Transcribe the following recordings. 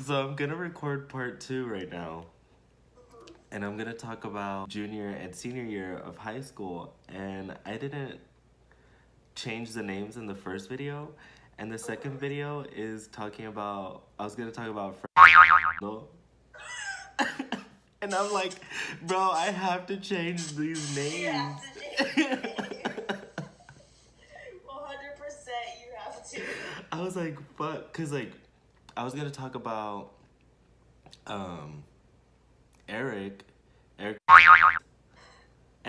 So I'm gonna record part 2 right now. And I'm gonna talk about junior and senior year of high school. And I didn't change the names in the first video. And the second video is talking about, I was gonna talk about and I'm like, bro, I have to change these names. You have to change names. 100% you have to. I was like, fuck, cause like, I was gonna talk about, Eric, and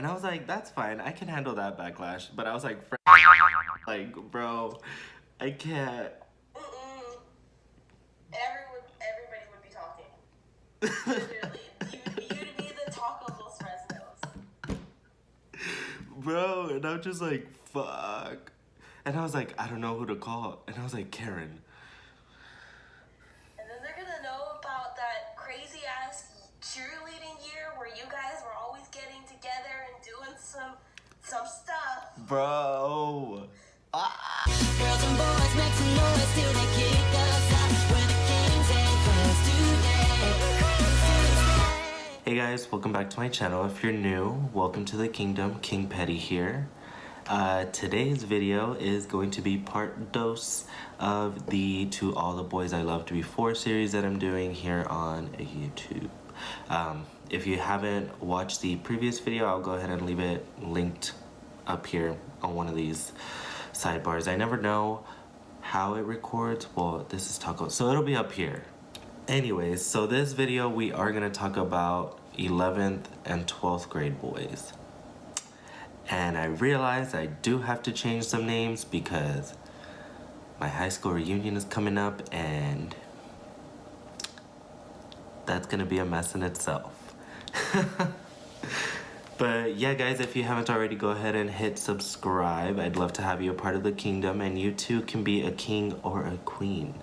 I was like, that's fine, I can handle that backlash. But I was like, like, bro, I can't. Everybody would be talking. Literally, you'd be the talk of Los Fresnos. Bro, and I'm just like, fuck. And I was like, I don't know who to call. And I was like, Karen. And then they're gonna know about that crazy ass cheerleading year where you guys were always getting together and doing some stuff. Bro. Ah. Girls and boys make some noise till they kick us out. We're the kings and queens today. Hey guys, welcome back to my channel. If you're new, welcome to the kingdom. King Petty here. Today's video is going to be part dos of the To All the Boys I Loved Before series that I'm doing here on YouTube. If you haven't watched the previous video, I'll go ahead and leave it linked up here on one of these sidebars. I never know how it records. Well, this is Taco, so it'll be up here. Anyways, so this video we are going to talk about 11th and 12th grade boys. And I realized I do have to change some names because my high school reunion is coming up and that's gonna be a mess in itself. But yeah guys, if you haven't already, go ahead and hit subscribe. I'd love to have you a part of the kingdom, and you too can be a king or a queen.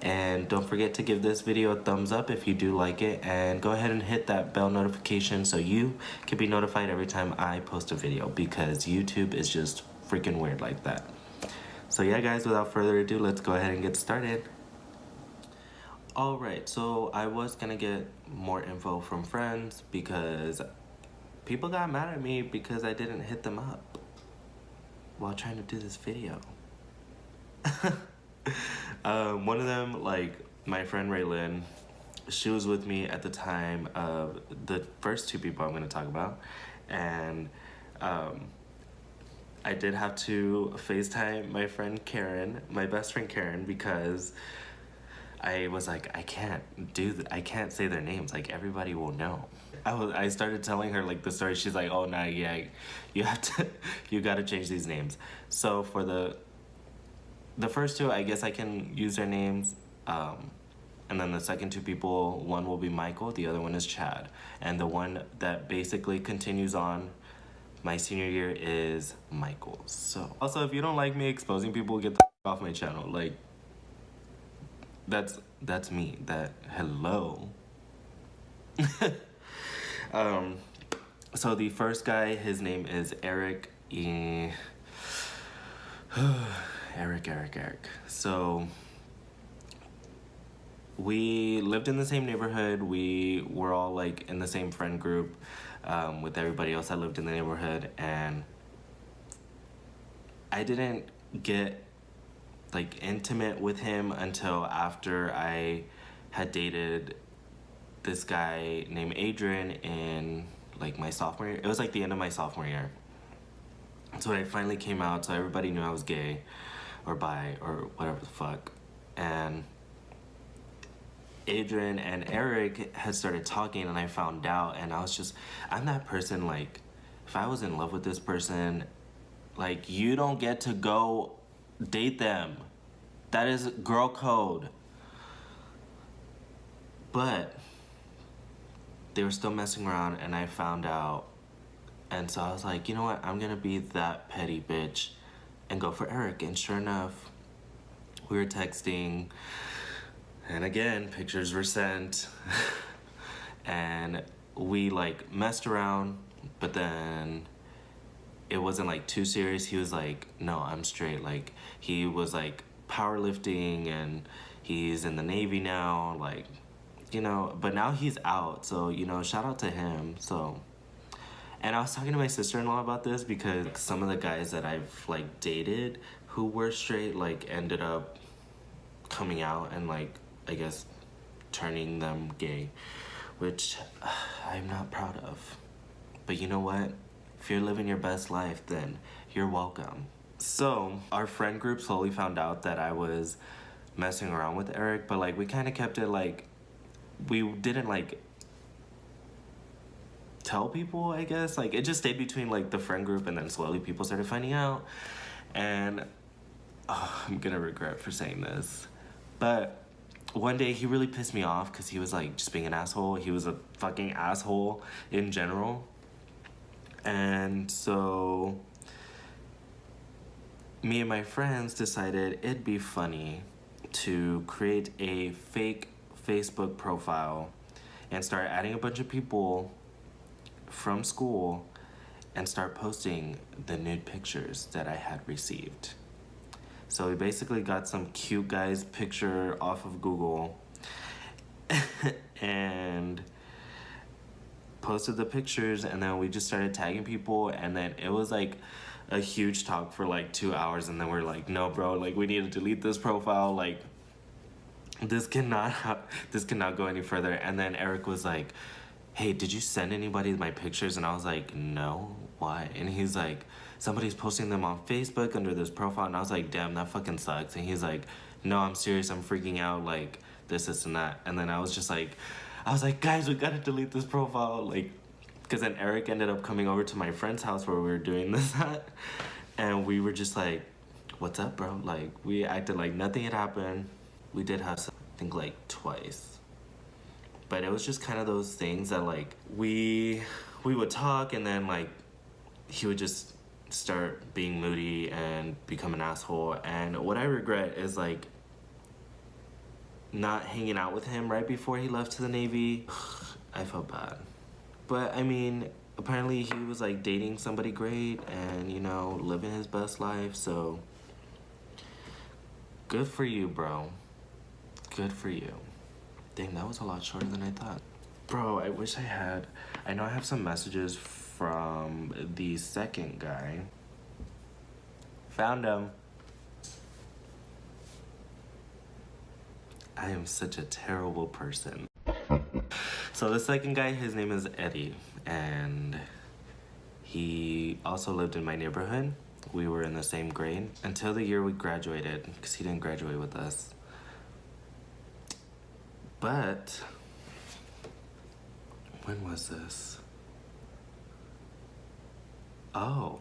And don't forget to give this video a thumbs up if you do like it, and go ahead and hit that bell notification so you can be notified every time I post a video, because YouTube is just freaking weird like that. So yeah guys, without further ado, let's go ahead and get started. Alright, so I was gonna get more info from friends because people got mad at me because I didn't hit them up while trying to do this video. One of them, like my friend Raylyn, she was with me at the time of the first two people I'm going to talk about, and I did have to FaceTime my friend Karen, my best friend Karen, because I was like, I can't say their names, like everybody will know. I started telling her like the story. She's like, oh nah, yeah, you gotta change these names. So for the first two, I guess I can use their names, and then the second two people, one will be Michael, the other one is Chad, and the one that basically continues on my senior year is Michael. So also, if you don't like me exposing people, get the off my channel. Like, that's me. Hello. So the first guy, his name is Eric. Eric. So we lived in the same neighborhood. We were all like in the same friend group with everybody else that lived in the neighborhood, and I didn't get like intimate with him until after I had dated this guy named Adrian in like my sophomore year. It was like the end of my sophomore year. So I finally came out, so everybody knew I was gay or bi or whatever the fuck. And Adrian and Eric had started talking, and I found out, and I was just, I'm that person, like, if I was in love with this person, like, you don't get to go date them. That is girl code. But they were still messing around, and I found out, and so I was like, you know what, I'm gonna be that petty bitch and go for Eric. And sure enough, we were texting, and again, pictures were sent, and we like messed around, but then it wasn't like too serious. He was like, no, I'm straight. Like, he was like powerlifting, and he's in the Navy now, like, you know, but now he's out, so, you know, shout out to him. So, and I was talking to my sister-in-law about this because some of the guys that I've like dated who were straight like ended up coming out and like, I guess, turning them gay, which I'm not proud of. But you know what? If you're living your best life, then you're welcome. So our friend group slowly found out that I was messing around with Eric, but like we kind of kept it like, we didn't like tell people, I guess. Like it just stayed between like the friend group, and then slowly people started finding out. And I'm gonna regret for saying this, but one day he really pissed me off because he was like just being an asshole. He was a fucking asshole in general. And so me and my friends decided it'd be funny to create a fake Facebook profile and start adding a bunch of people from school and start posting the nude pictures that I had received. So we basically got some cute guy's picture off of Google and posted the pictures, and then we just started tagging people, and then it was like a huge talk for like 2 hours, and then we're like, no bro, like we need to delete this profile, like this cannot go any further. And then Eric was like, hey, did you send anybody my pictures? And I was like, no, why? And he's like, somebody's posting them on Facebook under this profile. And I was like, damn, that fucking sucks. And he's like, no, I'm serious, I'm freaking out, like this and that. And then I was like, guys, we gotta delete this profile, like, because then Eric ended up coming over to my friend's house where we were doing this at, and we were just like, what's up, bro? Like, we acted like nothing had happened. We did have some, I think like twice, but it was just kind of those things that like we would talk, and then like he would just start being moody and become an asshole. And what I regret is like not hanging out with him right before he left to the Navy. I felt bad. But I mean, apparently he was like dating somebody great and, you know, living his best life. So good for you, bro. Good for you. Dang, that was a lot shorter than I thought. Bro, I wish I know I have some messages from the second guy. Found him. I am such a terrible person. So the second guy, his name is Eddie, and he also lived in my neighborhood. We were in the same grade until the year we graduated, because he didn't graduate with us. But when was this? Oh,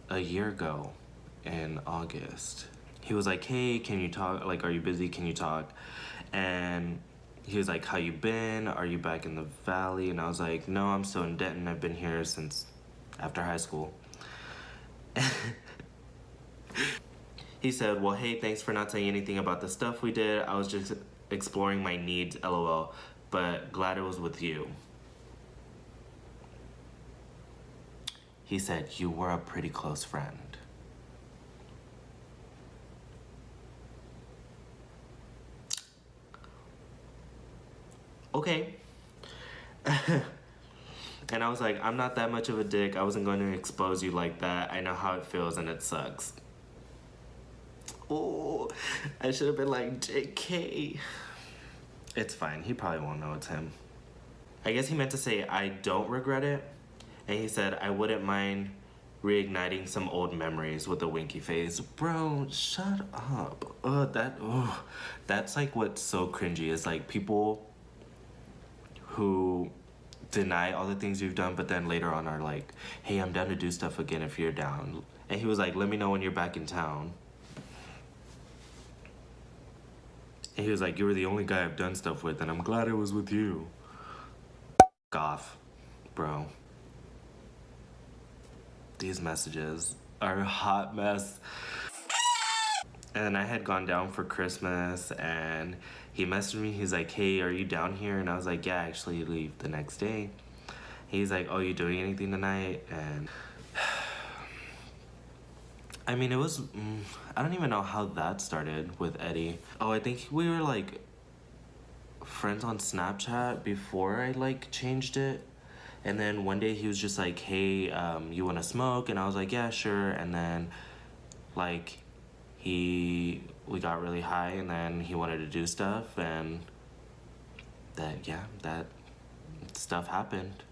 a year ago in August. He was like, hey, can you talk? Like, are you busy? Can you talk? And he was like, how you been? Are you back in the valley? And I was like, no, I'm still in Denton. I've been here since after high school. He said, well, hey, thanks for not saying anything about the stuff we did. I was just exploring my needs, LOL, but glad it was with you. He said, you were a pretty close friend. Okay. And I was like, I'm not that much of a dick. I wasn't going to expose you like that. I know how it feels and it sucks. Oh, I should have been like, JK. It's fine. He probably won't know it's him. I guess he meant to say, I don't regret it. And he said, I wouldn't mind reigniting some old memories with a winky face. Bro, shut up. That's like what's so cringy is like people who deny all the things you've done, but then later on are like, hey, I'm down to do stuff again if you're down. And he was like, let me know when you're back in town. And he was like, you were the only guy I've done stuff with, and I'm glad it was with you. Off, bro. These messages are a hot mess. And I had gone down for Christmas, and he messaged me. He's like, hey, are you down here? And I was like, yeah, I actually leave the next day. He's like, oh, you doing anything tonight? And I mean, it was, I don't even know how that started with Eddie. Oh, I think we were like friends on Snapchat before I like changed it. And then one day he was just like, hey, you want to smoke? And I was like, yeah, sure. And then like we got really high, and then he wanted to do stuff, and that stuff happened.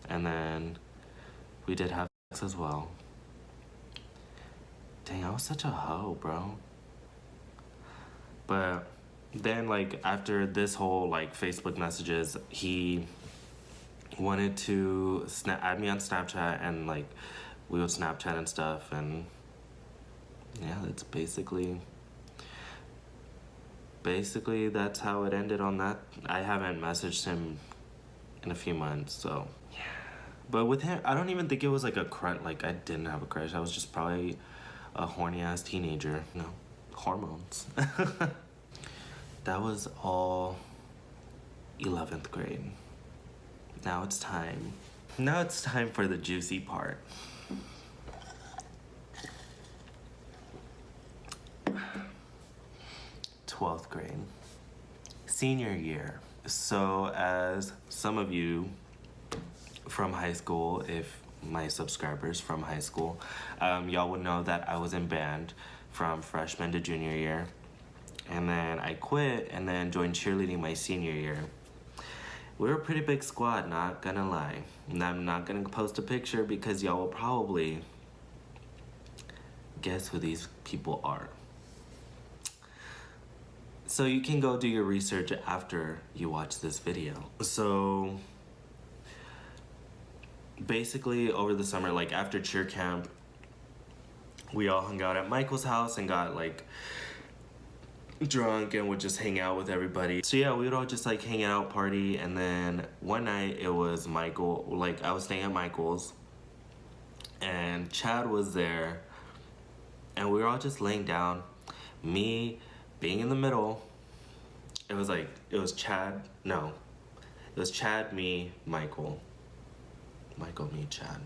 And then we did have sex as well. Dang, I was such a hoe, bro. But then like after this whole like Facebook messages, he wanted to add me on Snapchat, and like we would Snapchat and stuff, and yeah, that's basically that's how it ended on that. I haven't messaged him in a few months, so yeah. But with him, I don't even think it was like a crush. Like I didn't have a crush. I was just probably a horny ass teenager. No, hormones. That was all 11th grade. Now it's time. Now it's time for the juicy part. Twelfth grade, senior year. So as some of you from high school, if my subscribers from high school, y'all would know that I was in band from freshman to junior year. And then I quit and then joined cheerleading my senior year. We were a pretty big squad, not gonna lie. And I'm not gonna post a picture because y'all will probably guess who these people are. So you can go do your research after you watch this video. So basically over the summer, like after cheer camp, we all hung out at Michael's house and got like drunk and would just hang out with everybody. So yeah, we would all just like hang out, party, and then one night it was Michael, like I was staying at Michael's and Chad was there, and we were all just laying down, me being in the middle. It was Chad, me, Michael, me, Chad.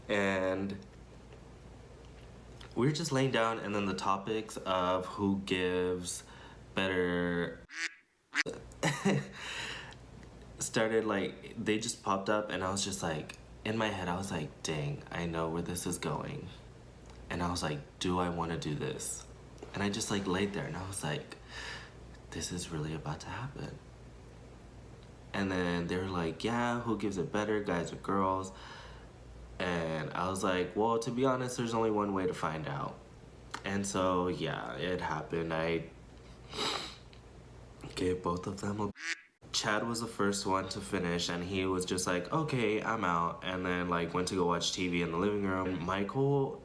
And we were just laying down, and then the topics of who gives better started, like, they just popped up, and I was just like, in my head, I was like, dang, I know where this is going. And I was like, do I want to do this? And I just like laid there, and I was like, this is really about to happen. And then they were like, yeah, who gives it better, guys or girls? And I was like, well, to be honest, there's only one way to find out. And so, yeah, it happened. I gave both of them a... Chad was the first one to finish, and he was just like, okay, I'm out. And then like went to go watch TV in the living room. Michael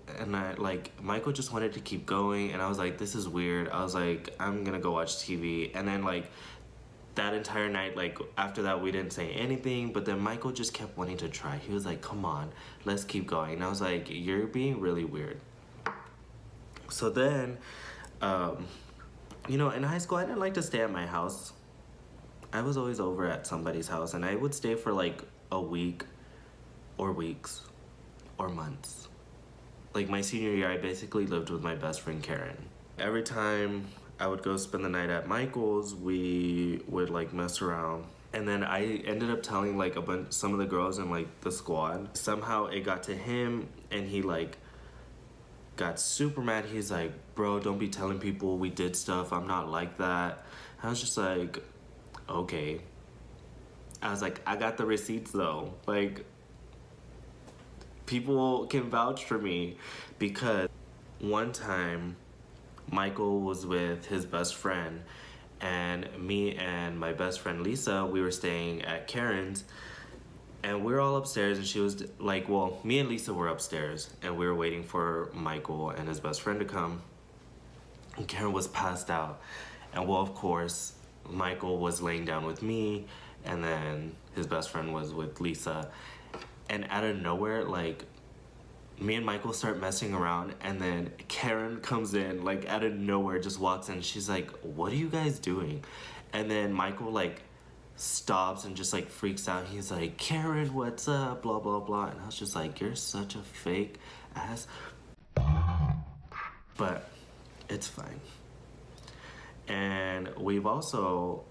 just wanted to keep going, and I was like, this is weird. I was like, I'm gonna go watch TV. And then like that entire night, like after that, we didn't say anything, but then Michael just kept wanting to try. He was like, come on, let's keep going. And I was like, you're being really weird. So then, you know, in high school, I didn't like to stay at my house. I was always over at somebody's house, and I would stay for like a week or weeks or months. Like my senior year, I basically lived with my best friend Karen. Every time I would go spend the night at Michael's, we would like mess around. And then I ended up telling like some of the girls in like the squad. Somehow it got to him, and he like got super mad. He's like, bro, don't be telling people we did stuff. I'm not like that. I was just like, okay. I was like, I got the receipts though. Like, people can vouch for me, because one time Michael was with his best friend, and me and my best friend Lisa, we were staying at Karen's, and we were all upstairs, and she was like, well, me and Lisa were upstairs, and we were waiting for Michael and his best friend to come, and Karen was passed out. And well, of course, Michael was laying down with me, and then his best friend was with Lisa. And out of nowhere, like, me and Michael start messing around, and then Karen comes in, like, out of nowhere, just walks in. She's like, what are you guys doing? And then Michael, like, stops and just, like, freaks out. He's like, Karen, what's up? Blah, blah, blah. And I was just like, you're such a fake ass. But it's fine. And we've also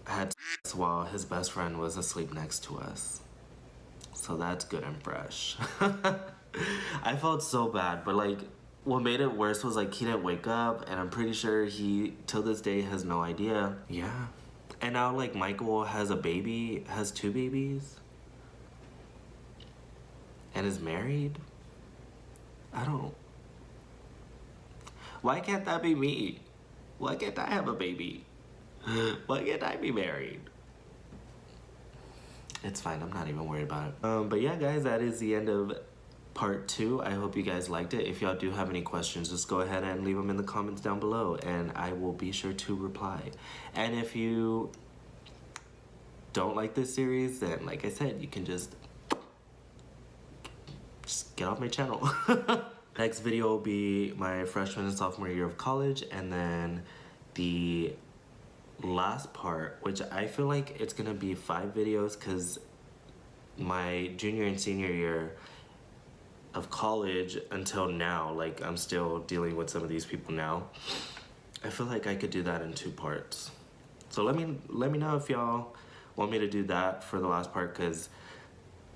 had sex while his best friend was asleep next to us. So that's good and fresh. I felt so bad, but like what made it worse was like he didn't wake up, and I'm pretty sure he till this day has no idea. Yeah. And now like Michael has a baby, has 2 babies, and is married. I don't. Why can't that be me? Why can't I have a baby? Why can't I be married? It's fine, I'm not even worried about it. But yeah, guys, that is the end of part 2. I hope you guys liked it. If y'all do have any questions, just go ahead and leave them in the comments down below, and I will be sure to reply. And if you don't like this series, then like I said, you can just get off my channel. Next video will be my freshman and sophomore year of college, and then the last part, which I feel like it's gonna be 5 videos because my junior and senior year of college until now, like I'm still dealing with some of these people now. I feel like I could do that in 2 parts. So let me know if y'all want me to do that for the last part, because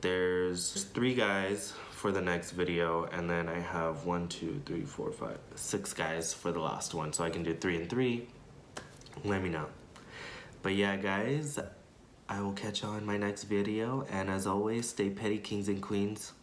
there's 3 guys for the next video, and then I have 1, 2, 3, 4, 5, 6 guys for the last one, so I can do 3 and 3. Let me know. But yeah, guys, I will catch y'all in my next video, and as always, stay petty, kings and queens.